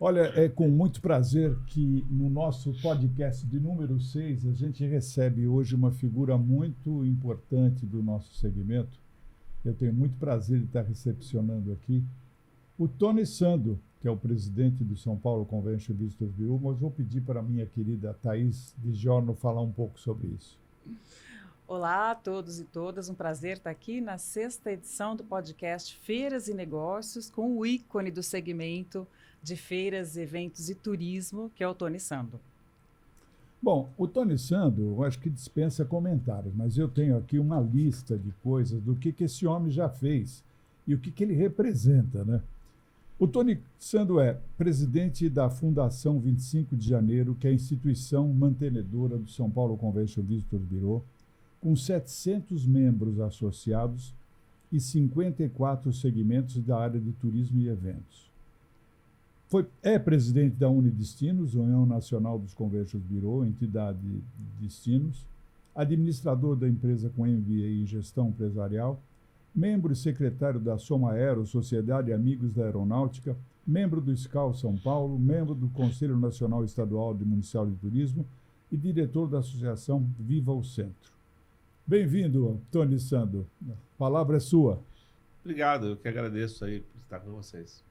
Olha, é com muito prazer que no nosso podcast de número 6 a gente recebe hoje uma figura muito importante do nosso segmento. Eu tenho muito prazer de estar recepcionando aqui o Tony Sando, que é o presidente do São Paulo Convention Visitors Bureau, mas vou pedir para a minha querida Thaís de Giorno falar um pouco sobre isso. Olá a todos e todas, um prazer estar aqui na 6ª edição do podcast Feiras e Negócios com o ícone do segmento de feiras, eventos e turismo, que é o Tony Sando. Bom, o Tony Sando, eu acho que dispensa comentários, mas eu tenho aqui uma lista de coisas do que esse homem já fez e o que ele representa, né? O Tony Sando é presidente da Fundação 25 de Janeiro, que é a instituição mantenedora do São Paulo Convention Visitors Bureau, com 700 membros associados e 54 segmentos da área de turismo e eventos. É presidente da Unidestinos, União Nacional dos Convention Bureau, entidade de destinos, administrador da empresa com MBA em Gestão Empresarial, membro e secretário da Soma Aero, Sociedade Amigos da Aeronáutica, membro do SCAL São Paulo, membro do Conselho Nacional Estadual de Municipal de Turismo e diretor da Associação Viva o Centro. Bem-vindo, Tony Sando. A palavra é sua. Obrigado, eu que agradeço aí por estar com vocês.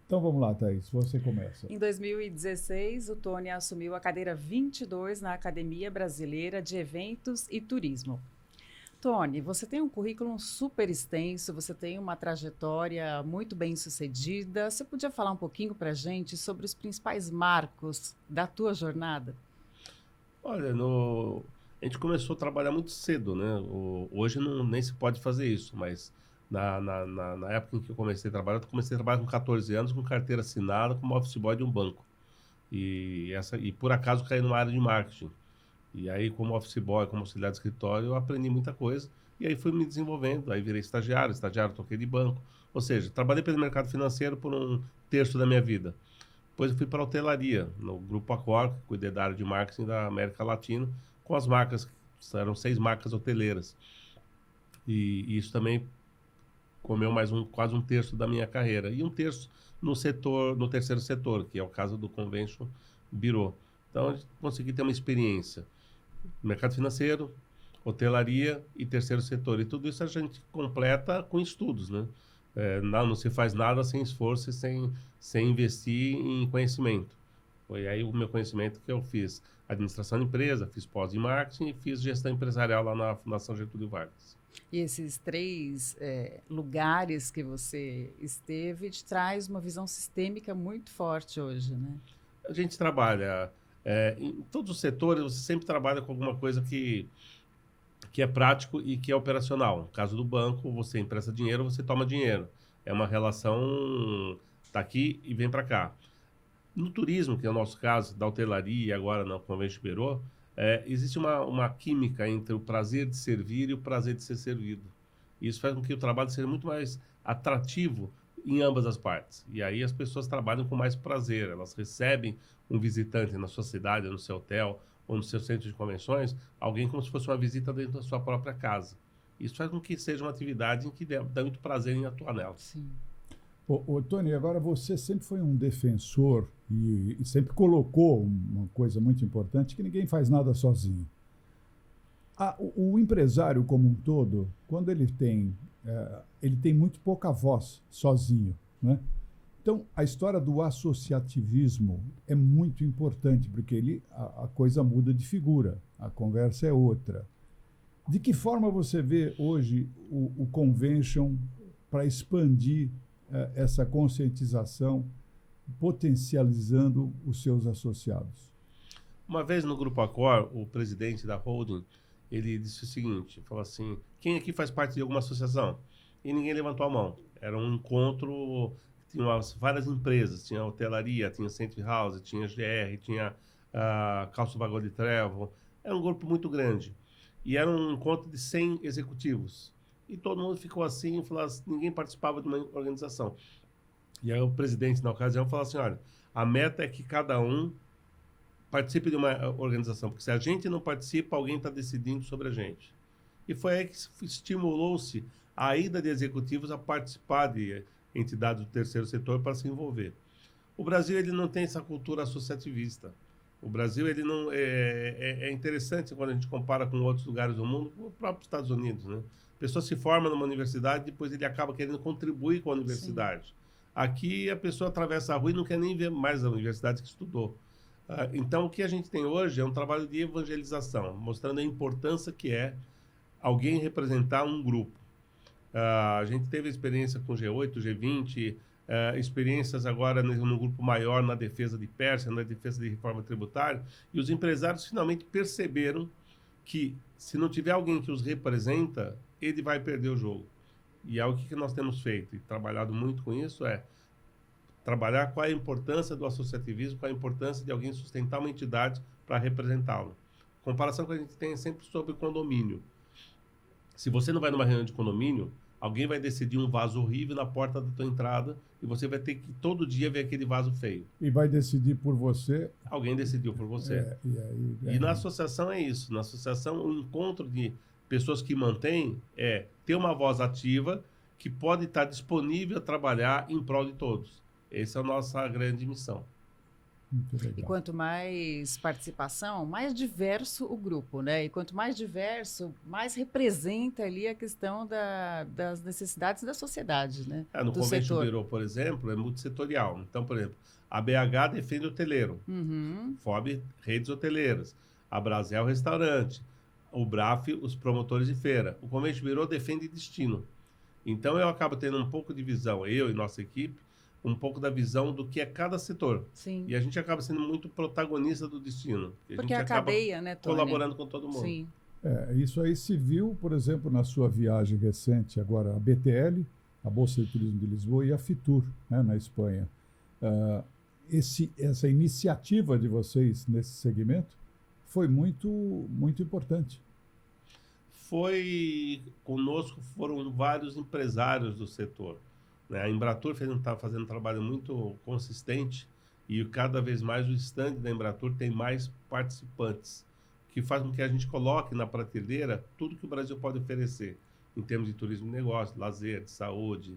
Então vamos lá, Thaís, você começa. Em 2016, o Tony assumiu a cadeira 22 na Academia Brasileira de Eventos e Turismo. Tony, você tem um currículo super extenso, você tem uma trajetória muito bem sucedida. Você podia falar um pouquinho para a gente sobre os principais marcos da tua jornada? Olha, a gente começou a trabalhar muito cedo, né? Hoje nem se pode fazer isso, mas na época em que eu comecei a trabalhar com 14 anos, com carteira assinada, como office boy de um banco. E por acaso caí numa área de marketing. E aí, como office boy, como auxiliar de escritório, eu aprendi muita coisa. E aí fui me desenvolvendo. Aí virei estagiário toquei de banco. Ou seja, trabalhei pelo mercado financeiro por um terço da minha vida. Depois eu fui para a hotelaria, no Grupo Accor, que cuidei da área de marketing da América Latina, com as marcas, eram 6 marcas hoteleiras. E isso também comeu quase um terço da minha carreira. E um terço no terceiro setor, que é o caso do Convention Bureau. Então, a gente consegui ter uma experiência. Mercado financeiro, hotelaria e terceiro setor. E tudo isso a gente completa com estudos, né? Não se faz nada sem esforço e sem investir em conhecimento. Foi aí o meu conhecimento que eu fiz administração de empresa, fiz pós em marketing e fiz gestão empresarial lá na Fundação Getúlio Vargas. E esses 3 lugares que você esteve te traz uma visão sistêmica muito forte hoje, né? A gente trabalha em todos os setores, você sempre trabalha com alguma coisa que é prático e que é operacional. No caso do banco, você empresta dinheiro, você toma dinheiro. É uma relação, tá aqui e vem para cá. No turismo, que é o nosso caso, da hotelaria e agora na Convention Bureau, existe uma química entre o prazer de servir e o prazer de ser servido. Isso faz com que o trabalho seja muito mais atrativo em ambas as partes. E aí as pessoas trabalham com mais prazer. Elas recebem um visitante na sua cidade, no seu hotel ou no seu centro de convenções, alguém como se fosse uma visita dentro da sua própria casa. Isso faz com que seja uma atividade em que dá muito prazer em atuar nela. Sim. Tony, agora você sempre foi um defensor e sempre colocou uma coisa muito importante, que ninguém faz nada sozinho. O empresário como um todo, quando ele tem muito pouca voz sozinho, né? Então, a história do associativismo é muito importante, porque a coisa muda de figura, a conversa é outra. De que forma você vê hoje o Convention para expandir essa conscientização, potencializando os seus associados? Uma vez no Grupo Accor, o presidente da holding, ele disse o seguinte, falou assim, quem aqui faz parte de alguma associação? E ninguém levantou a mão. Era um encontro, tinha várias empresas, tinha hotelaria, tinha Century House, tinha GR, tinha Calço Vagão de Travel. Era um grupo muito grande. E era um encontro de 100 executivos. E todo mundo ficou assim, e falou assim, ninguém participava de uma organização. E aí o presidente, na ocasião, falou assim, olha, a meta é que cada um participe de uma organização, porque se a gente não participa, alguém está decidindo sobre a gente. E foi aí que estimulou-se a ida de executivos a participar de entidades do terceiro setor para se envolver. O Brasil ele não tem essa cultura associativista. O Brasil ele não é interessante quando a gente compara com outros lugares do mundo, com o próprio Estados Unidos, né? A pessoa se forma numa universidade, depois ele acaba querendo contribuir com a universidade. Sim. Aqui a pessoa atravessa a rua e não quer nem ver mais a universidade que estudou. Então o que a gente tem hoje é um trabalho de evangelização, mostrando a importância que é alguém representar um grupo. A gente teve experiência com G8, G20, experiências agora no grupo maior na defesa de Pérsia, na defesa de reforma tributária, e os empresários finalmente perceberam que se não tiver alguém que os representa, ele vai perder o jogo. E é o que nós temos feito e trabalhado muito com isso, trabalhar qual é a importância do associativismo, qual é a importância de alguém sustentar uma entidade para representá-lo. A comparação que a gente tem é sempre sobre condomínio. Se você não vai numa reunião de condomínio, alguém vai decidir um vaso horrível na porta da tua entrada e você vai ter que todo dia ver aquele vaso feio. E vai decidir por você. Alguém decidiu por você. E na associação é isso. Na associação, o encontro de pessoas que mantêm ter uma voz ativa que pode estar disponível a trabalhar em prol de todos. Essa é a nossa grande missão. E quanto mais participação, mais diverso o grupo, né? E quanto mais diverso, mais representa ali a questão das necessidades da sociedade, né? No Convention Bureau, por exemplo, é multissetorial. Então, por exemplo, a BH defende o hoteleiro, FOB, redes hoteleiras, a Brasel, restaurante, o BRAF, os promotores de feira. O Convention Bureau defende destino. Então, eu acabo tendo um pouco de visão, eu e nossa equipe, um pouco da visão do que é cada setor. Sim. E a gente acaba sendo muito protagonista do destino. Porque a gente cadeia, né, Tony? Colaborando com todo mundo. Sim. Isso aí se viu, por exemplo, na sua viagem recente, agora a BTL, a Bolsa de Turismo de Lisboa, e a Fitur, né, na Espanha. Essa iniciativa de vocês nesse segmento foi muito, muito importante. Conosco foram vários empresários do setor. A Embratur está fazendo um trabalho muito consistente e cada vez mais o stand da Embratur tem mais participantes, que faz com que a gente coloque na prateleira tudo que o Brasil pode oferecer, em termos de turismo de negócio, lazer, de saúde,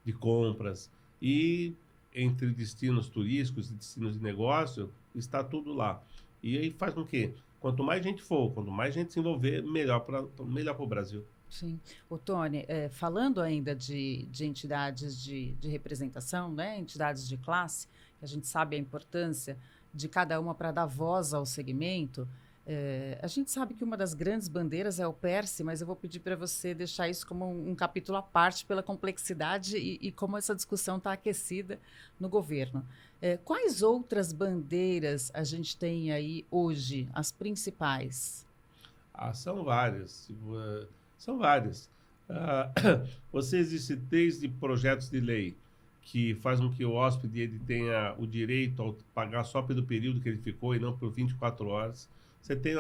de compras. E entre destinos turísticos e destinos de negócio, está tudo lá. E aí faz com que, quanto mais gente for, quanto mais gente se envolver, melhor para o Brasil. Sim. O Tony, falando ainda de entidades de representação, né, entidades de classe, que a gente sabe a importância de cada uma para dar voz ao segmento, a gente sabe que uma das grandes bandeiras é o PERSE, mas eu vou pedir para você deixar isso como um capítulo à parte pela complexidade e como essa discussão está aquecida no governo. Quais outras bandeiras a gente tem aí hoje, as principais? São várias. São várias. Você existe desde projetos de lei que fazem com que o hóspede ele tenha o direito a pagar só pelo período que ele ficou e não por 24 horas. Você tem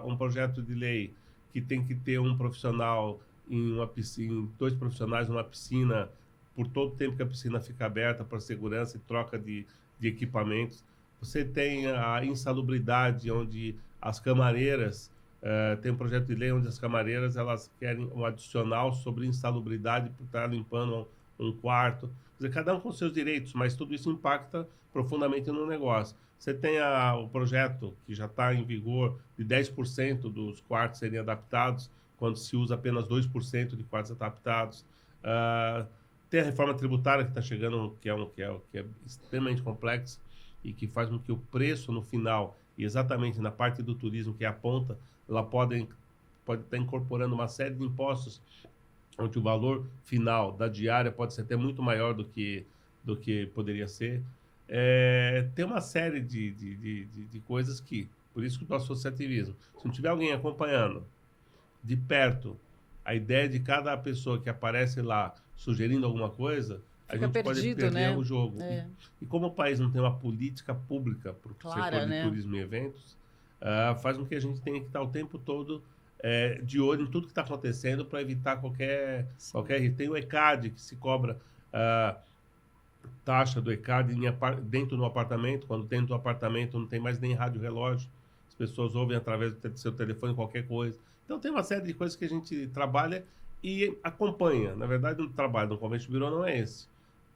um projeto de lei que tem que ter um profissional em uma piscina, 2 profissionais numa piscina por todo o tempo que a piscina fica aberta para segurança e troca de equipamentos. Você tem a insalubridade, onde as camareiras... tem um projeto de lei onde as camareiras elas querem um adicional sobre insalubridade por estar limpando um quarto. Quer dizer, cada um com seus direitos, mas tudo isso impacta profundamente no negócio. Você tem o projeto que já está em vigor de 10% dos quartos serem adaptados, quando se usa apenas 2% de quartos adaptados. Tem a reforma tributária que está chegando, que é extremamente complexa e que faz com que o preço no final, e exatamente na parte do turismo, que é a ponta, ela pode estar incorporando uma série de impostos, onde o valor final da diária pode ser até muito maior do que poderia ser. Tem uma série de coisas que, por isso que o associativismo, se não tiver alguém acompanhando de perto a ideia de cada pessoa que aparece lá sugerindo alguma coisa, a gente pode perder, né, o jogo. E como o país não tem uma política pública para o setor de turismo e eventos, faz com que a gente tenha que estar o tempo todo de olho em tudo que está acontecendo para evitar qualquer risco. Tem o ECAD, que se cobra taxa do ECAD dentro do apartamento, quando dentro do apartamento não tem mais nem rádio relógio, as pessoas ouvem através do seu telefone qualquer coisa. Então tem uma série de coisas que a gente trabalha e acompanha. Na verdade, o trabalho do Convention Bureau não é esse.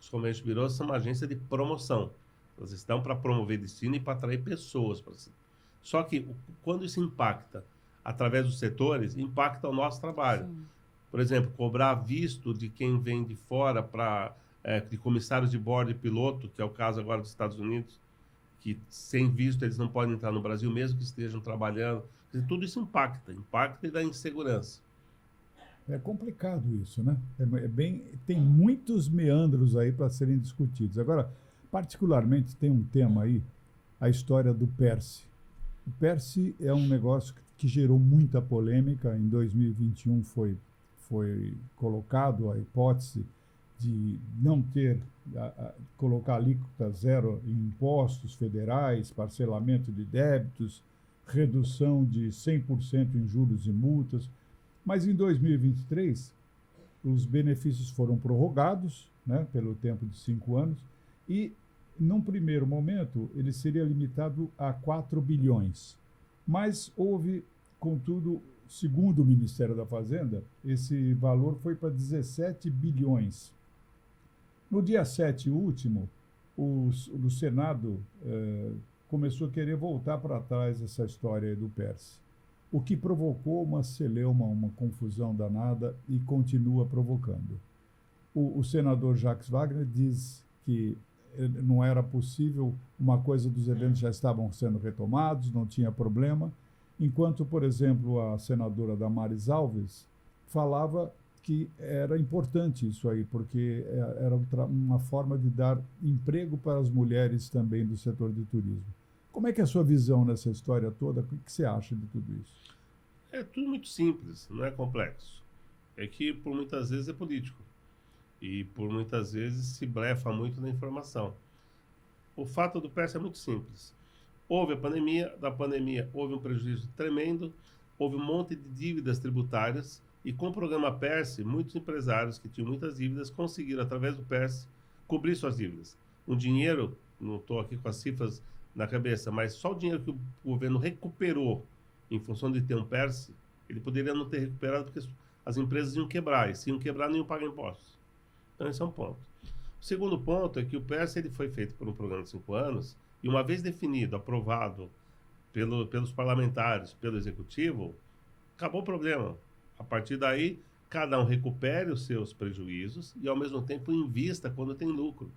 Os conventos birô são uma agência de promoção. Elas estão para promover destino e para atrair pessoas para si. Só que quando isso impacta através dos setores, impacta o nosso trabalho. Sim. Por exemplo, cobrar visto de quem vem de fora de comissários de bordo e piloto, que é o caso agora dos Estados Unidos, que sem visto eles não podem entrar no Brasil, mesmo que estejam trabalhando. Tudo isso impacta e dá insegurança. É complicado isso, né? Tem muitos meandros aí para serem discutidos. Agora, particularmente, tem um tema aí, a história do PERSE. O PERSE é um negócio que gerou muita polêmica. Em 2021 foi colocado a hipótese de não colocar alíquota zero em impostos federais, parcelamento de débitos, redução de 100% em juros e multas. Mas em 2023, os benefícios foram prorrogados, né, pelo tempo de 5 anos, e, num primeiro momento, ele seria limitado a 4 bilhões. Mas houve, contudo, segundo o Ministério da Fazenda, esse valor foi para 17 bilhões. No dia 7 último, o Senado começou a querer voltar para trás essa história do PERSE, o que provocou uma celeuma, uma confusão danada e continua provocando. O senador Jacques Wagner diz que não era possível, uma coisa dos eventos já estavam sendo retomados, não tinha problema, enquanto, por exemplo, a senadora Damares Alves falava que era importante isso aí, porque era uma forma de dar emprego para as mulheres também do setor de turismo. Como é que é a sua visão nessa história toda? O que você acha de tudo isso? É tudo muito simples, não é complexo. É que, por muitas vezes, é político. E, por muitas vezes, se blefa muito na informação. O fato do PERSE é muito simples. Houve a pandemia, da pandemia houve um prejuízo tremendo, houve um monte de dívidas tributárias, e com o programa PERSE, muitos empresários que tinham muitas dívidas conseguiram, através do PERSE, cobrir suas dívidas. O dinheiro, não estou aqui com as cifras na cabeça, mas só o dinheiro que o governo recuperou em função de ter um PERSE, ele poderia não ter recuperado porque as empresas iam quebrar, e se iam quebrar não iam pagar impostos. Então esse é um ponto. O segundo ponto é que o PERSE ele foi feito por um programa de 5 anos, e uma vez definido, aprovado pelos parlamentares, pelo executivo, acabou o problema. A partir daí, cada um recupere os seus prejuízos e, ao mesmo tempo, invista quando tem lucro.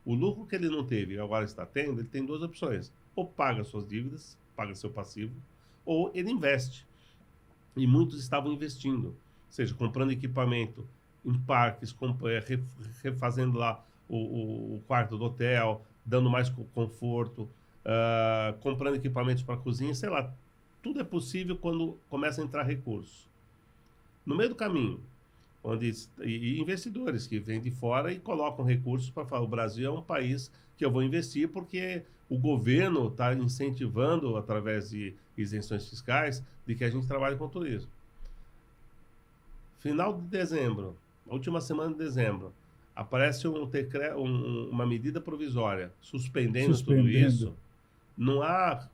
O lucro que ele não teve e agora está tendo, ele tem 2 opções. Ou paga suas dívidas, paga seu passivo, ou ele investe. E muitos estavam investindo, ou seja, comprando equipamento em parques, refazendo lá o quarto do hotel, dando mais conforto, comprando equipamentos para cozinha, sei lá. Tudo é possível quando começa a entrar recurso. No meio do caminho, e investidores que vêm de fora e colocam recursos para falar, o Brasil é um país que eu vou investir porque o governo está incentivando, através de isenções fiscais, de que a gente trabalhe com turismo. Final de dezembro, última semana de dezembro, aparece uma medida provisória suspendendo tudo isso. Não há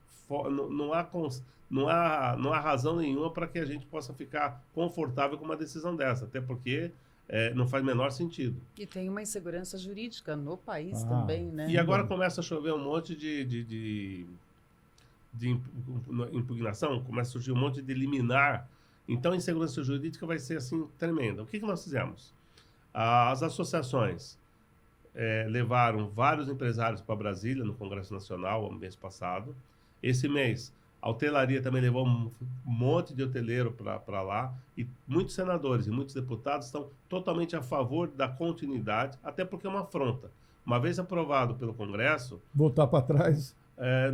razão nenhuma para que a gente possa ficar confortável com uma decisão dessa, até porque não faz o menor sentido. E tem uma insegurança jurídica no país também, né? E agora começa a chover um monte de impugnação, começa a surgir um monte de liminar. Então a insegurança jurídica vai ser assim tremenda. O que nós fizemos? As associações levaram vários empresários para Brasília, no Congresso Nacional, no mês passado. Esse mês, a hotelaria também levou um monte de hoteleiro para lá, e muitos senadores e muitos deputados estão totalmente a favor da continuidade, até porque é uma afronta. Uma vez aprovado pelo Congresso... Voltar para trás...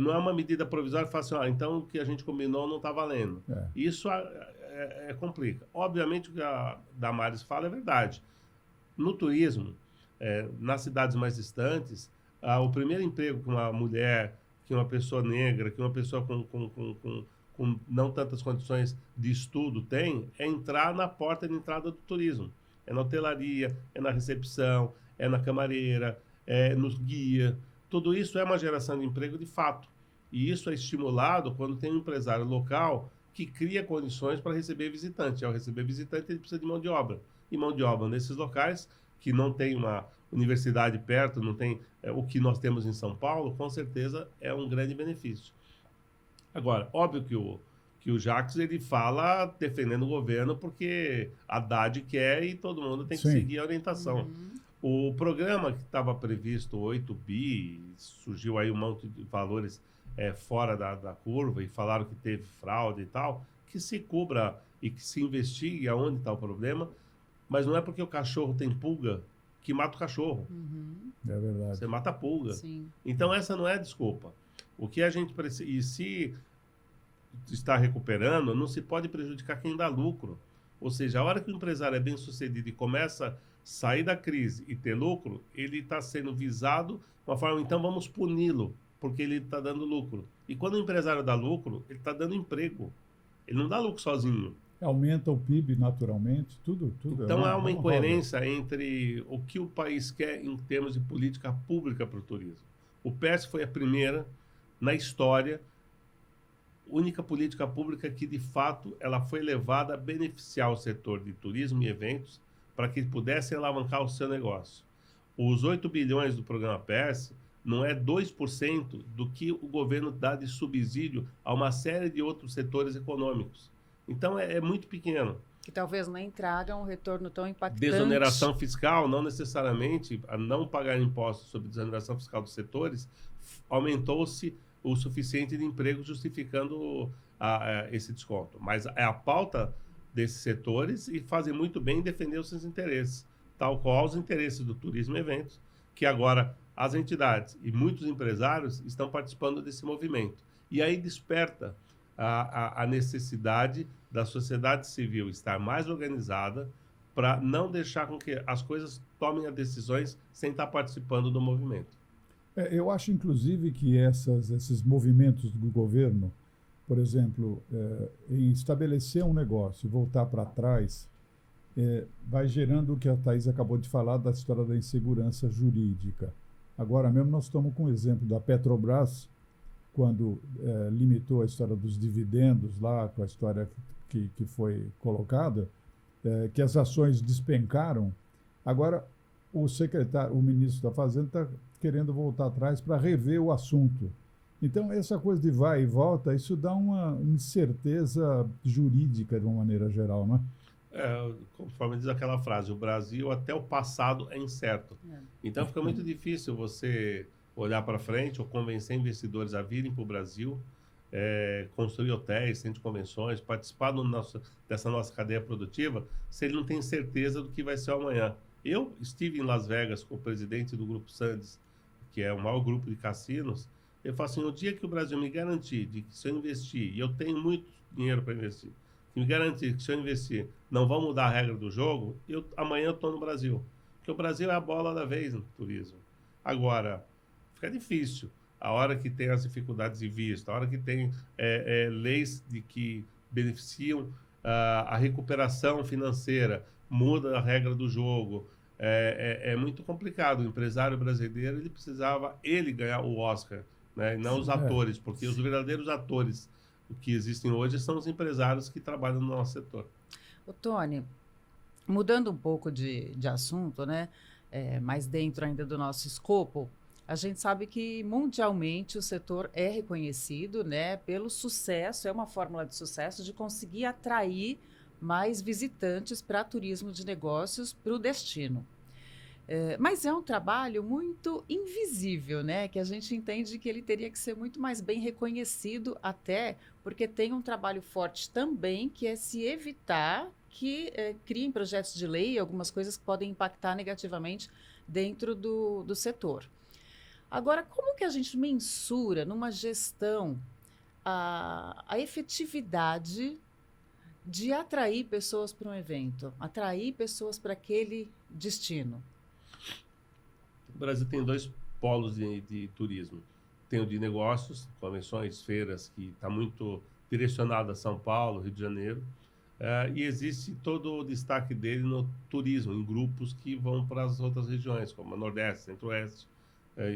não é uma medida provisória que fala assim, então o que a gente combinou não está valendo. Isso complica. Obviamente o que a Damares fala é verdade. No turismo, nas cidades mais distantes, o primeiro emprego que uma mulher, que uma pessoa negra, que uma pessoa com não tantas condições de estudo tem, é entrar na porta de entrada do turismo. É na hotelaria, é na recepção, é na camareira, é nos guia. Tudo isso é uma geração de emprego de fato. E isso é estimulado quando tem um empresário local que cria condições para receber visitante. Ao receber visitante, ele precisa de mão de obra. E mão de obra nesses locais que não tem universidade perto, não tem o que nós temos em São Paulo, com certeza é um grande benefício. Agora, óbvio que o Jacques ele fala defendendo o governo porque a Haddad quer e todo mundo tem que Sim. seguir a orientação. O programa que estava previsto 8 bi, surgiu aí um monte de valores fora da curva e falaram que teve fraude e tal, que se cubra e que se investigue aonde está o problema, mas não é porque o cachorro tem pulga que mata o cachorro. É verdade. Você mata a pulga. Sim. Então essa não é desculpa. O que a gente precisa... E se está recuperando, não se pode prejudicar quem dá lucro. Ou seja, a hora que o empresário é bem sucedido e começa a sair da crise e ter lucro, ele está sendo visado de uma forma, então vamos puni-lo, porque ele está dando lucro. E quando o empresário dá lucro, ele está dando emprego. Ele não dá lucro sozinho. Aumenta o PIB naturalmente, tudo. Então há uma incoerência entre o que o país quer em termos de política pública para o turismo. O PES foi a primeira, na história, única política pública que, de fato, ela foi levada a beneficiar o setor de turismo e eventos para que pudesse alavancar o seu negócio. Os 8 bilhões do programa PES não é 2% do que o governo dá de subsídio a uma série de outros setores econômicos. Então, é muito pequeno. Que talvez nem tragam um retorno tão impactante. Desoneração fiscal, não necessariamente, a não pagar impostos sobre desoneração fiscal dos setores, aumentou-se o suficiente de emprego justificando esse desconto. Mas é a pauta desses setores e fazem muito bem em defender os seus interesses, tal qual os interesses do turismo e eventos, que agora as entidades e muitos empresários estão participando desse movimento. E aí desperta a necessidade da sociedade civil estar mais organizada para não deixar com que as coisas tomem as decisões sem estar participando do movimento. Eu acho, inclusive, que esses movimentos do governo, por exemplo, em estabelecer um negócio e voltar para trás, vai gerando o que a Thaís acabou de falar da história da insegurança jurídica. Agora mesmo nós estamos com o exemplo da Petrobras, quando limitou a história dos dividendos lá, com a história que foi colocada, que as ações despencaram. Agora, o ministro da Fazenda está querendo voltar atrás para rever o assunto. Então, essa coisa de vai e volta, isso dá uma incerteza jurídica de uma maneira geral, não é? Conforme diz aquela frase, o Brasil até o passado é incerto. Então, fica muito difícil você olhar para frente ou convencer investidores a virem para o Brasil, construir hotéis, centros de convenções, participar dessa nossa cadeia produtiva, se ele não tem certeza do que vai ser o amanhã. Eu estive em Las Vegas com o presidente do Grupo Sands, que é o maior grupo de cassinos. Eu falo assim, o dia que o Brasil me garantir de que se eu investir, e eu tenho muito dinheiro para investir, que me garantir que se eu investir não vão mudar a regra do jogo, amanhã eu estou no Brasil. Porque o Brasil é a bola da vez no turismo. Agora, fica difícil. A hora que tem as dificuldades de visto, a hora que tem leis que beneficiam a recuperação financeira, muda a regra do jogo, é muito complicado. O empresário brasileiro, ele precisava ganhar o Oscar, né? E não os atores, porque os verdadeiros atores que existem hoje são os empresários que trabalham no nosso setor. Ô, Tony, mudando um pouco de assunto, né? Mas dentro ainda do nosso escopo, a gente sabe que mundialmente o setor é reconhecido, né, pelo sucesso, é uma fórmula de sucesso de conseguir atrair mais visitantes para turismo de negócios para o destino. Mas é um trabalho muito invisível, né? Que a gente entende que ele teria que ser muito mais bem reconhecido, até porque tem um trabalho forte também, que é se evitar que criem projetos de lei, algumas coisas que podem impactar negativamente dentro do setor. Agora, como que a gente mensura numa gestão a efetividade de atrair pessoas para um evento, atrair pessoas para aquele destino? O Brasil tem 2 polos de turismo. Tem o de negócios, convenções, feiras, que está muito direcionado a São Paulo, Rio de Janeiro. E existe todo o destaque dele no turismo, em grupos que vão para as outras regiões, como a Nordeste, Centro-Oeste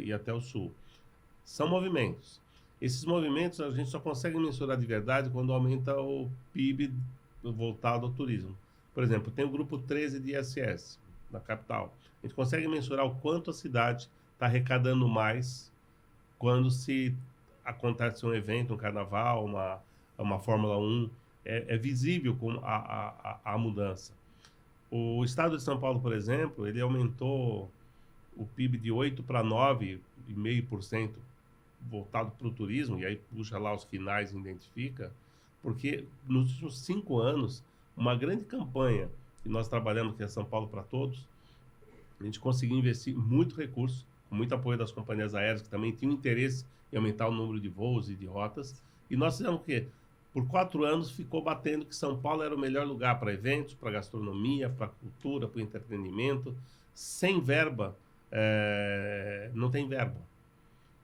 e até o Sul. São movimentos. Esses movimentos a gente só consegue mensurar de verdade quando aumenta o PIB voltado ao turismo. Por exemplo, tem o grupo 13 de ISS, na capital. A gente consegue mensurar o quanto a cidade está arrecadando mais quando se acontece um evento, um carnaval, uma Fórmula 1. É visível a mudança. O estado de São Paulo, por exemplo, ele aumentou o PIB de 8% para 9,5% voltado para o turismo, e aí puxa lá os finais e identifica, porque nos últimos 5 anos, uma grande campanha que nós trabalhamos, que é São Paulo para Todos, a gente conseguiu investir muito recurso, com muito apoio das companhias aéreas, que também tinham interesse em aumentar o número de voos e de rotas, e nós fizemos o quê? Por 4 anos ficou batendo que São Paulo era o melhor lugar para eventos, para gastronomia, para cultura, para entretenimento. Sem verba, não tem verba.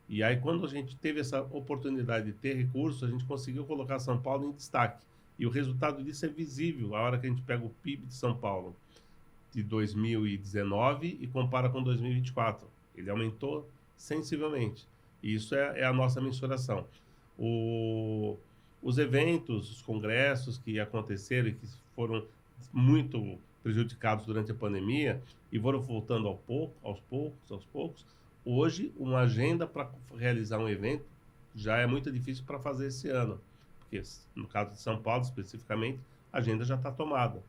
E aí, quando a gente teve essa oportunidade de ter recursos, a gente conseguiu colocar São Paulo em destaque. E o resultado disso é visível a hora que a gente pega o PIB de São Paulo de 2019 e compara com 2024. Ele aumentou sensivelmente. E isso é a nossa mensuração. Os eventos, os congressos que aconteceram e que foram muito prejudicados durante a pandemia e foram voltando aos poucos, hoje uma agenda para realizar um evento já é muito difícil para fazer esse ano, porque no caso de São Paulo especificamente, a agenda já está tomada.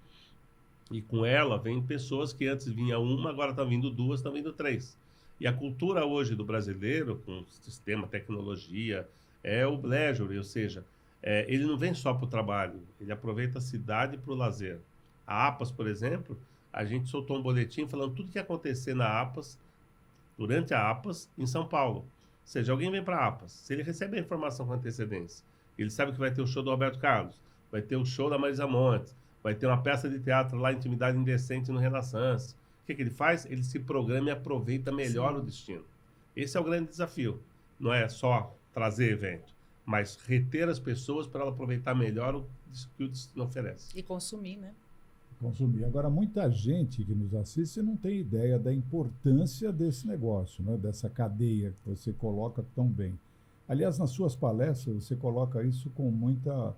E com ela vem pessoas que antes vinha uma, agora estão vindo 2, estão vindo 3. E a cultura hoje do brasileiro, com sistema, tecnologia, é o leisure, ou seja, ele não vem só para o trabalho, ele aproveita a cidade para o lazer. A APAS, por exemplo, a gente soltou um boletim falando tudo que ia acontecer na APAS, durante a APAS, em São Paulo. Ou seja, alguém vem para a APAS, se ele recebe a informação com antecedência, ele sabe que vai ter o show do Roberto Carlos, vai ter o show da Marisa Montes, vai ter uma peça de teatro lá, Intimidade Indecente, no Renaissance. O que ele faz? Ele se programa e aproveita melhor o destino. Esse é o grande desafio. Não é só trazer evento, mas reter as pessoas para ela aproveitar melhor o que o destino oferece. E consumir, né? Consumir. Agora, muita gente que nos assiste não tem ideia da importância desse negócio, né? Dessa cadeia que você coloca tão bem. Aliás, nas suas palestras, você coloca isso com muita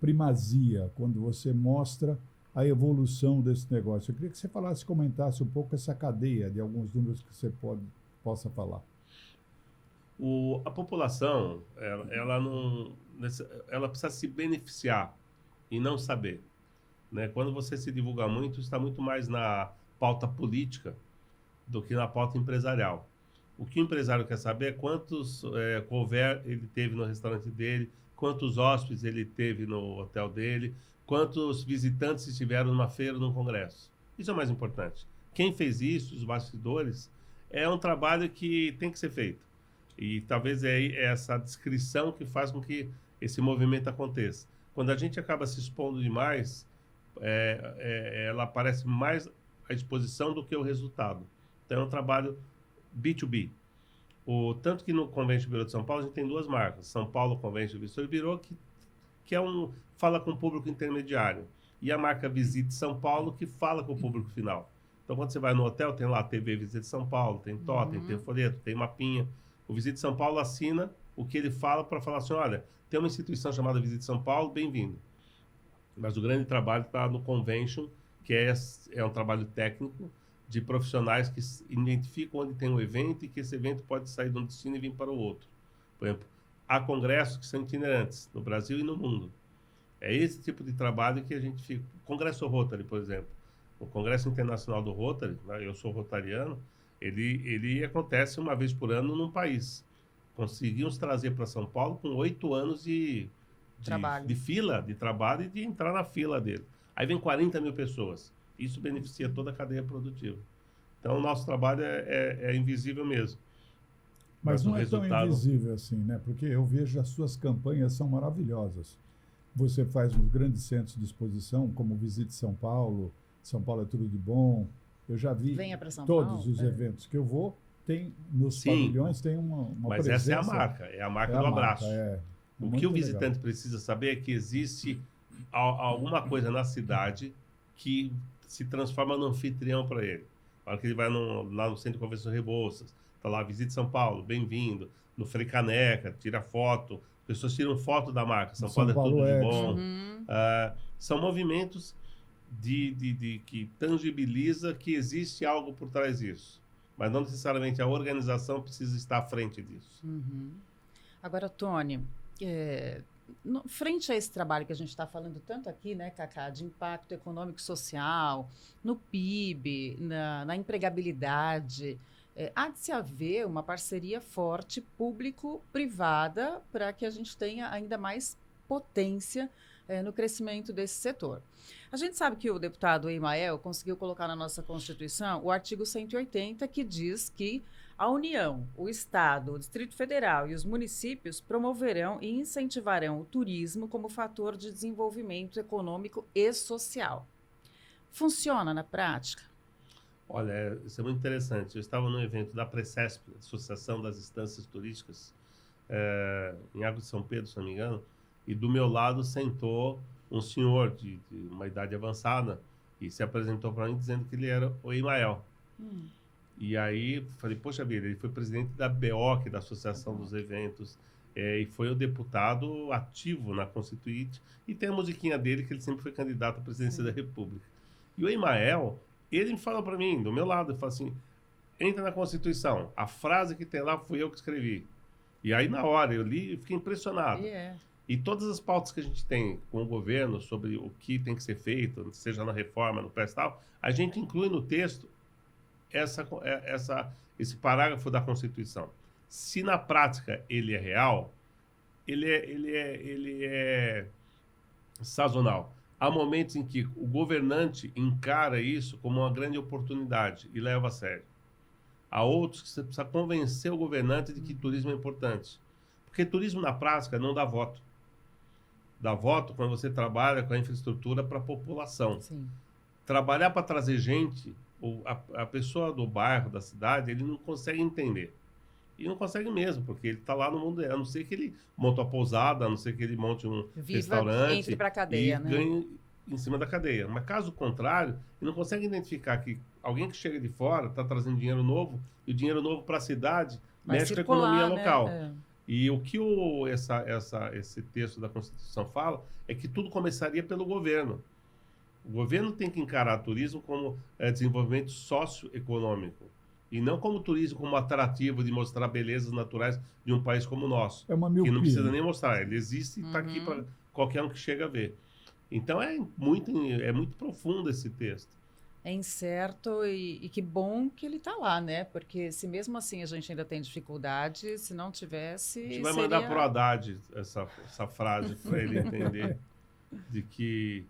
primazia, quando você mostra a evolução desse negócio. Eu queria que você comentasse um pouco essa cadeia de alguns números que você possa falar. A população, ela precisa se beneficiar e não saber. Né? Quando você se divulga muito, está muito mais na pauta política do que na pauta empresarial. O que o empresário quer saber é quantos couvert ele teve no restaurante dele, quantos hóspedes ele teve no hotel dele, quantos visitantes estiveram numa feira ou num congresso. Isso é o mais importante. Quem fez isso, os bastidores, é um trabalho que tem que ser feito. E talvez é essa descrição que faz com que esse movimento aconteça. Quando a gente acaba se expondo demais, ela aparece mais à exposição do que o resultado. Então é um trabalho B2B. Tanto que no Convention Bureau de São Paulo a gente tem 2 marcas. São Paulo Convention Bureau, que fala com o público intermediário. E a marca Visite São Paulo, que fala com o público final. Então quando você vai no hotel, tem lá a TV Visite São Paulo, tem totem, tem folheto, tem mapinha. O Visite São Paulo assina o que ele fala para falar assim, olha, tem uma instituição chamada Visite São Paulo, bem-vindo. Mas o grande trabalho está no Convention, que é um trabalho técnico de profissionais que identificam onde tem um evento e que esse evento pode sair de um destino e vir para o outro. Por exemplo, há congressos que são itinerantes no Brasil e no mundo. É esse tipo de trabalho que a gente fica... O Congresso Rotary, por exemplo. O Congresso Internacional do Rotary, eu sou rotariano, ele acontece uma vez por ano num país. Conseguimos trazer para São Paulo com 8 anos de fila, de trabalho e de entrar na fila dele. Aí vem 40 mil pessoas. Isso beneficia toda a cadeia produtiva. Então, o nosso trabalho é invisível mesmo. Mas não é tão invisível assim, né? Porque eu vejo as suas campanhas são maravilhosas. Você faz nos grandes centros de exposição, como Visite São Paulo é tudo de bom. Eu já vi todos os eventos que eu vou, tem nos pavilhões tem uma mas presença. Essa é a marca do abraço. O que o visitante precisa saber é que existe alguma coisa na cidade que se transforma no anfitrião para ele. Na hora que ele vai lá no Centro de Convenções Rebouças, está lá, Visite São Paulo, bem-vindo. No Frei Caneca, tira foto. Pessoas tiram foto da marca. São Paulo é tudo de bom. São movimentos que tangibiliza que existe algo por trás disso. Mas não necessariamente a organização precisa estar à frente disso. Uhum. Agora, Tony, frente a esse trabalho que a gente está falando tanto aqui, né, Cacá, de impacto econômico e social, no PIB, na empregabilidade, há de se haver uma parceria forte público-privada para que a gente tenha ainda mais potência no crescimento desse setor. A gente sabe que o deputado Emael conseguiu colocar na nossa Constituição o artigo 180, que diz que a União, o Estado, o Distrito Federal e os municípios promoverão e incentivarão o turismo como fator de desenvolvimento econômico e social. Funciona na prática? Olha, isso é muito interessante. Eu estava num evento da Precesp, Associação das Instâncias Turísticas, em Água de São Pedro, se não me engano, e do meu lado sentou um senhor de uma idade avançada e se apresentou para mim dizendo que ele era o Emael. E aí falei, poxa vida, ele foi presidente da BEOC, da Associação dos Eventos, e foi o deputado ativo na Constituinte, e tem a musiquinha dele que ele sempre foi candidato à presidência da República. E o Emael, ele me falou para mim, do meu lado, ele falou assim, entra na Constituição, a frase que tem lá fui eu que escrevi. E aí na hora eu li e fiquei impressionado. E todas as pautas que a gente tem com o governo sobre o que tem que ser feito, seja na reforma, no PES e tal, a gente inclui no texto esse parágrafo da Constituição. Se na prática ele é real, ele é sazonal. Há momentos em que o governante encara isso como uma grande oportunidade e leva a sério. Há outros que você precisa convencer o governante de que turismo é importante. Porque turismo na prática não dá voto. Dá voto quando você trabalha com a infraestrutura para a população. Sim. Trabalhar para trazer gente, a pessoa do bairro, da cidade, ele não consegue entender. E não consegue mesmo, porque ele está lá no mundo, a não ser que ele monte uma pousada, a não ser que ele monte um restaurante entre para a cadeia, e ganhe em cima da cadeia. Mas caso contrário, ele não consegue identificar que alguém que chega de fora está trazendo dinheiro novo, e o dinheiro novo para a cidade mexe com a economia local. E o que esse texto da Constituição fala é que tudo começaria pelo governo. O governo tem que encarar o turismo como desenvolvimento socioeconômico e não como turismo como atrativo de mostrar belezas naturais de um país como o nosso. É uma miopia. Que não precisa nem mostrar, ele existe e está aqui para qualquer um que chega a ver. Então é muito profundo esse texto. É incerto e que bom que ele está lá, né? Porque se mesmo assim a gente ainda tem dificuldade, se não tivesse... A gente vai mandar para o Haddad essa frase para ele entender de que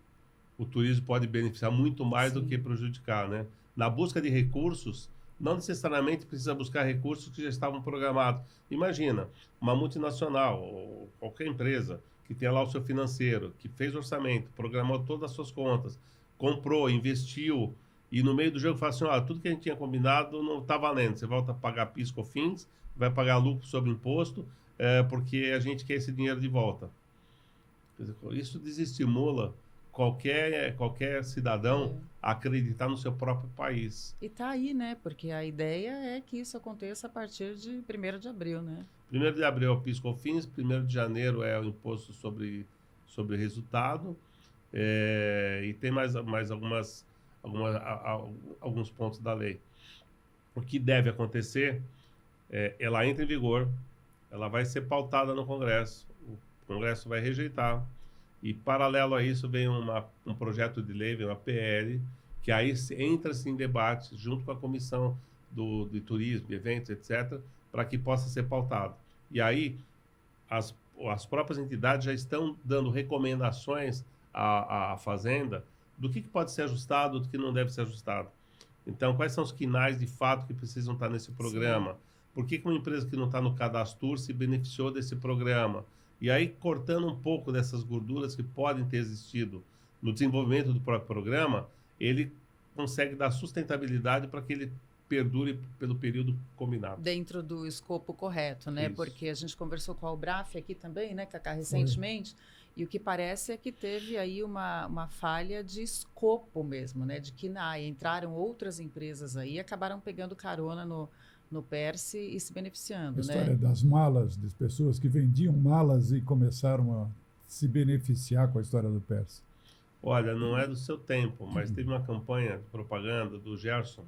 o turismo pode beneficiar muito mais do que prejudicar, né? Na busca de recursos, não necessariamente precisa buscar recursos que já estavam programados. Imagina, uma multinacional ou qualquer empresa que tenha lá o seu financeiro, que fez orçamento, programou todas as suas contas, comprou, investiu, e no meio do jogo fala assim, tudo que a gente tinha combinado não está valendo. Você volta a pagar PIS, COFINS, vai pagar lucro sobre imposto, porque a gente quer esse dinheiro de volta. Quer dizer, isso desestimula qualquer cidadão a acreditar no seu próprio país. E está aí, né? Porque a ideia é que isso aconteça a partir de 1º de abril, né? 1º de abril é o PIS, COFINS, 1º de janeiro é o imposto sobre resultado, e tem mais alguns pontos da lei. O que deve acontecer ela entra em vigor, ela vai ser pautada no Congresso, o Congresso vai rejeitar, e paralelo a isso vem um projeto de lei, vem uma PL, que aí entra-se em debate junto com a Comissão de Turismo, de Eventos, etc., para que possa ser pautado. E aí as próprias entidades já estão dando recomendações à Fazenda do que pode ser ajustado, do que não deve ser ajustado. Então, quais são os quinais de fato que precisam estar nesse programa? Sim. Por que uma empresa que não está no Cadastur se beneficiou desse programa? E aí, cortando um pouco dessas gorduras que podem ter existido no desenvolvimento do próprio programa, ele consegue dar sustentabilidade para que ele perdure pelo período combinado. Dentro do escopo correto, né? Isso. Porque a gente conversou com a Ubraf aqui também, né, Cacá, recentemente, e o que parece é que teve aí uma falha de escopo mesmo, né? De que entraram outras empresas aí e acabaram pegando carona no PERSE e se beneficiando, a história das malas, das pessoas que vendiam malas e começaram a se beneficiar com a história do PERSE. Olha, não é do seu tempo, mas teve uma campanha de propaganda do Gerson,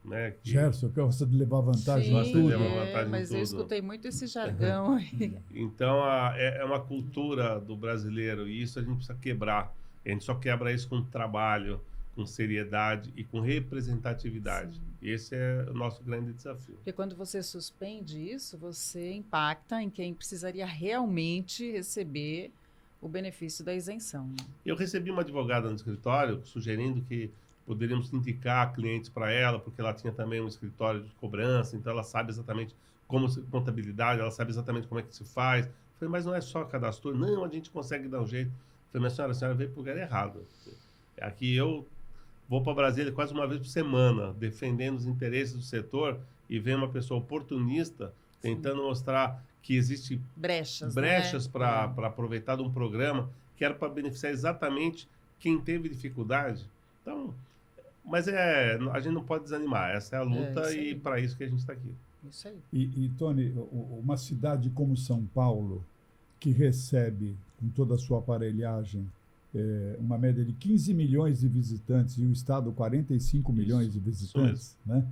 né? Gerson, que gosta de levar vantagem em Gosta de Sim, tudo. levar vantagem em mas eu tudo. escutei muito esse jargão aí. Então, é uma cultura do brasileiro e isso a gente precisa quebrar. A gente só quebra isso com trabalho, com seriedade e com representatividade. Esse é o nosso grande desafio. Porque quando você suspende isso, você impacta em quem precisaria realmente receber o benefício da isenção, né? Eu recebi uma advogada no escritório sugerindo que poderíamos indicar clientes para ela, porque ela tinha também um escritório de cobrança, então ela sabe exatamente contabilidade, ela sabe exatamente como é que se faz. Eu falei, mas não é só cadastro? Não, a gente consegue dar um jeito. Eu falei, mas a senhora veio para o lugar errado. Aqui eu vou para Brasília quase uma vez por semana, defendendo os interesses do setor, e vem uma pessoa oportunista tentando mostrar que existe Brechas, né? para aproveitar de um programa que era para beneficiar exatamente quem teve dificuldade. Então, mas a gente não pode desanimar. Essa é a luta isso e aí. para isso que a gente está aqui. Isso aí. E, Tony, uma cidade como São Paulo, que recebe, com toda a sua aparelhagem, uma média de 15 milhões de visitantes e o Estado 45 milhões de visitantes, né?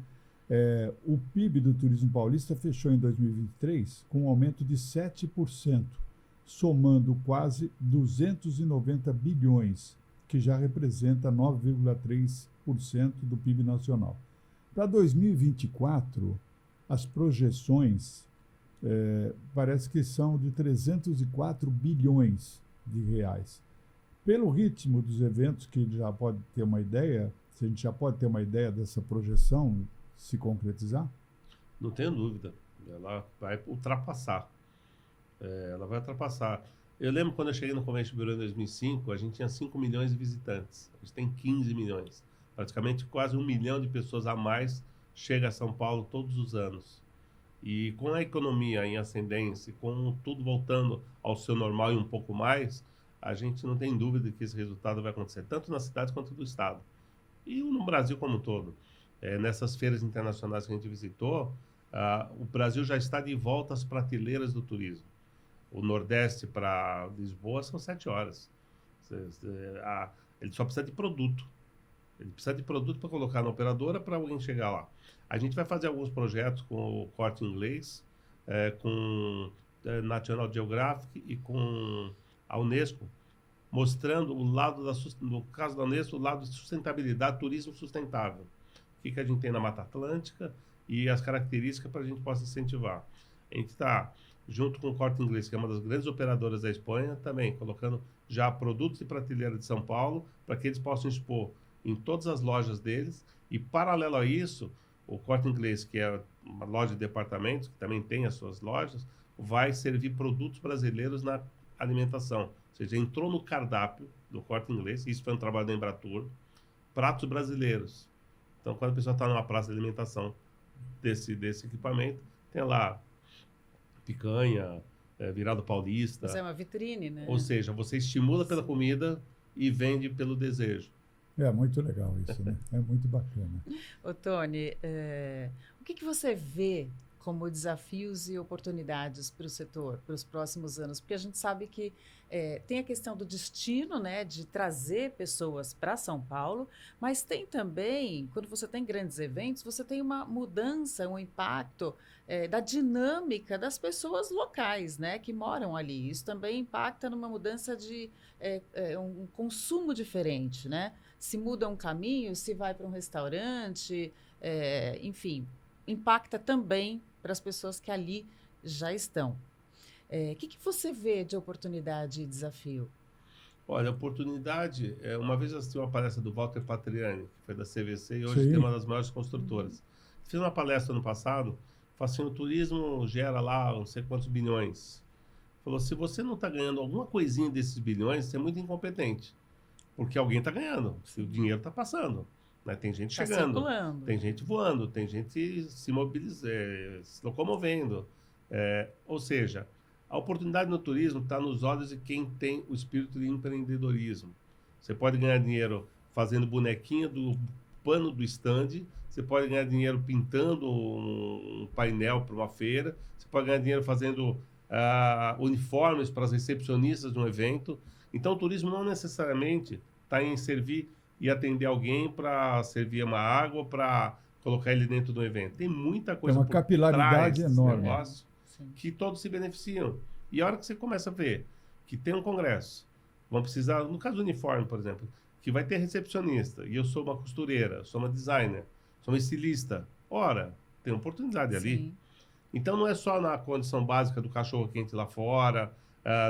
O PIB do turismo paulista fechou em 2023 com um aumento de 7%, somando quase 290 bilhões, que já representa 9,3% do PIB nacional. Para 2024, as projeções parece que são de 304 bilhões de reais. Pelo ritmo dos eventos, que já pode ter uma ideia, se a gente já pode ter uma ideia dessa projeção se concretizar? Não tenho dúvida. Ela vai ultrapassar. Ela vai ultrapassar. Eu lembro quando eu cheguei no Convention Bureau em 2005, a gente tinha 5 milhões de visitantes. A gente tem 15 milhões. Praticamente quase 1 milhão de pessoas a mais chega a São Paulo todos os anos. E com a economia em ascendência, com tudo voltando ao seu normal e um pouco mais, a gente não tem dúvida que esse resultado vai acontecer, tanto na cidade quanto no estado. E no Brasil como um todo. Nessas feiras internacionais que a gente visitou, o Brasil já está de volta às prateleiras do turismo. O Nordeste para Lisboa são 7 horas. Ele só precisa de produto. Ele precisa de produto para colocar na operadora para alguém chegar lá. A gente vai fazer alguns projetos com o Corte Inglês, com National Geographic e com a Unesco, mostrando o lado no caso da Unesco, o lado de sustentabilidade, turismo sustentável. O que a gente tem na Mata Atlântica e as características para a gente possa incentivar. A gente está, junto com o Corte Inglês, que é uma das grandes operadoras da Espanha, também colocando já produtos de prateleira de São Paulo para que eles possam expor em todas as lojas deles. E, paralelo a isso, o Corte Inglês, que é uma loja de departamentos, que também tem as suas lojas, vai servir produtos brasileiros na alimentação. Ou seja, entrou no cardápio do Corte Inglês, isso foi um trabalho da Embratur, pratos brasileiros. Então, quando a pessoa está numa praça de alimentação desse equipamento, tem lá picanha, virado paulista. Isso é uma vitrine, né? Ou seja, você estimula pela comida e vende pelo desejo. É muito legal isso, né? É muito bacana. Ô, Tony, o que você vê como desafios e oportunidades para o setor, para os próximos anos? Porque a gente sabe que tem a questão do destino, né, de trazer pessoas para São Paulo, mas tem também, quando você tem grandes eventos, você tem uma mudança, um impacto da dinâmica das pessoas locais, né, que moram ali. Isso também impacta numa mudança de um consumo diferente, né? Se muda um caminho, se vai para um restaurante, enfim, impacta também para as pessoas que ali já estão. O que você vê de oportunidade e desafio? Olha, oportunidade, uma vez eu assisti uma palestra do Walter Patriani, que foi da CVC e hoje Sim. tem uma das maiores construtoras. Fiz uma palestra ano passado, falou assim, o turismo gera lá não sei quantos bilhões. Falou, se você não está ganhando alguma coisinha desses bilhões, você é muito incompetente. Porque alguém está ganhando, se o dinheiro está passando. Né? Tem gente chegando, circulando. Tem gente voando, tem gente se mobilizando, se locomovendo. Ou seja, a oportunidade no turismo está nos olhos de quem tem o espírito de empreendedorismo. Você pode ganhar dinheiro fazendo bonequinha do pano do stand, você pode ganhar dinheiro pintando um painel para uma feira, você pode ganhar dinheiro fazendo uniformes para as recepcionistas de um evento. Então, o turismo não necessariamente está em servir e atender alguém para servir uma água, para colocar ele dentro do evento. Tem muita coisa Tem uma por capilaridade trás desse enorme. negócio Sim. que todos se beneficiam. E a hora que você começa a ver que tem um congresso, vão precisar, no caso do uniforme, por exemplo, que vai ter recepcionista, e eu sou uma costureira, sou uma designer, sou uma estilista. Ora, tem oportunidade ali. Sim. Então não é só na condição básica do cachorro-quente lá fora,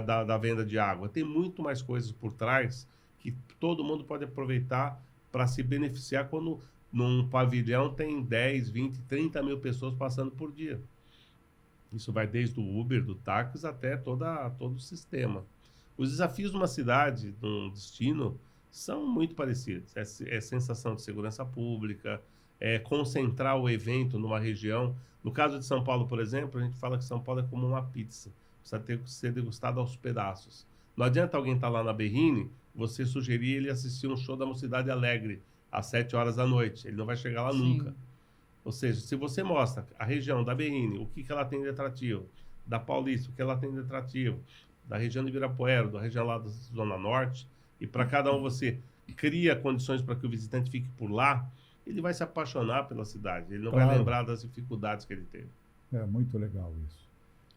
da venda de água. Tem muito mais coisas por trás que todo mundo pode aproveitar para se beneficiar quando num pavilhão tem 10, 20, 30 mil pessoas passando por dia. Isso vai desde o Uber, do táxi, até todo o sistema. Os desafios de uma cidade, de um destino, são muito parecidos. É sensação de segurança pública, é concentrar o evento numa região. No caso de São Paulo, por exemplo, a gente fala que São Paulo é como uma pizza. Precisa ter que ser degustado aos pedaços. Não adianta alguém estar lá na Berrine, você sugerir ele assistir um show da Mocidade Alegre às 7 horas da noite. Ele não vai chegar lá Sim. nunca. Ou seja, se você mostra a região da Berrine, o que ela tem de atrativo, da Paulista, o que ela tem de atrativo, da região de Ibirapuera, da região lá da Zona Norte, e para cada um você cria condições para que o visitante fique por lá, ele vai se apaixonar pela cidade, ele não vai Claro. lembrar das dificuldades que ele teve. É muito legal isso.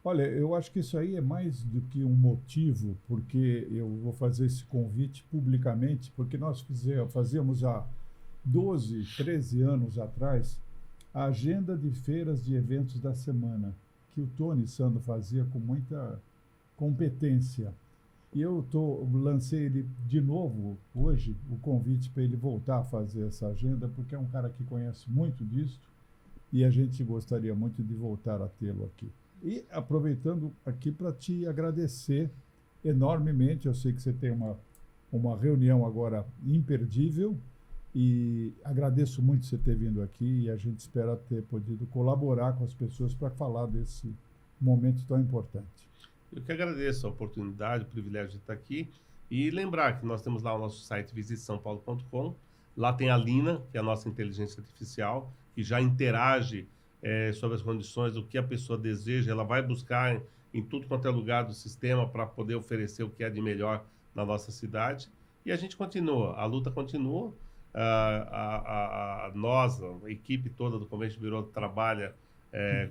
Olha, eu acho que isso aí é mais do que um motivo, porque eu vou fazer esse convite publicamente, porque nós fazíamos há 12, 13 anos atrás a agenda de feiras de eventos da semana, que o Tony Sando fazia com muita competência. E eu lancei ele de novo hoje, o convite para ele voltar a fazer essa agenda, porque é um cara que conhece muito disso e a gente gostaria muito de voltar a tê-lo aqui. E aproveitando aqui para te agradecer enormemente, eu sei que você tem uma reunião agora imperdível e agradeço muito você ter vindo aqui e a gente espera ter podido colaborar com as pessoas para falar desse momento tão importante. Eu que agradeço a oportunidade, o privilégio de estar aqui e lembrar que nós temos lá o nosso site visitesaopaulo.com, lá tem a Lina, que é a nossa inteligência artificial, que já interage sobre as condições, o que a pessoa deseja, ela vai buscar em tudo quanto é lugar do sistema para poder oferecer o que é de melhor na nossa cidade. E a gente continua, a luta continua, nós, a equipe toda do Convention Bureau trabalha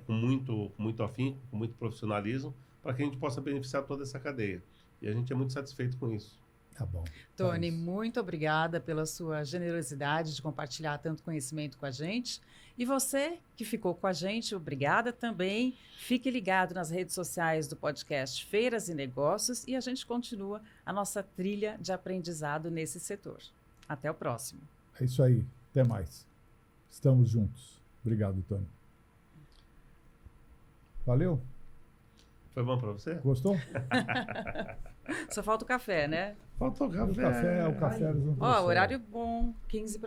com muito afinco, com muito profissionalismo, para que a gente possa beneficiar toda essa cadeia. E a gente é muito satisfeito com isso. Tá bom. Tony, muito obrigada pela sua generosidade de compartilhar tanto conhecimento com a gente. E você que ficou com a gente, obrigada também. Fique ligado nas redes sociais do podcast Feiras e Negócios e a gente continua a nossa trilha de aprendizado nesse setor. Até o próximo. É isso aí. Até mais. Estamos juntos. Obrigado, Tony. Valeu? Foi bom para você? Gostou? Só falta o café, né? Faltou O café. Ó, horário bom, 15 para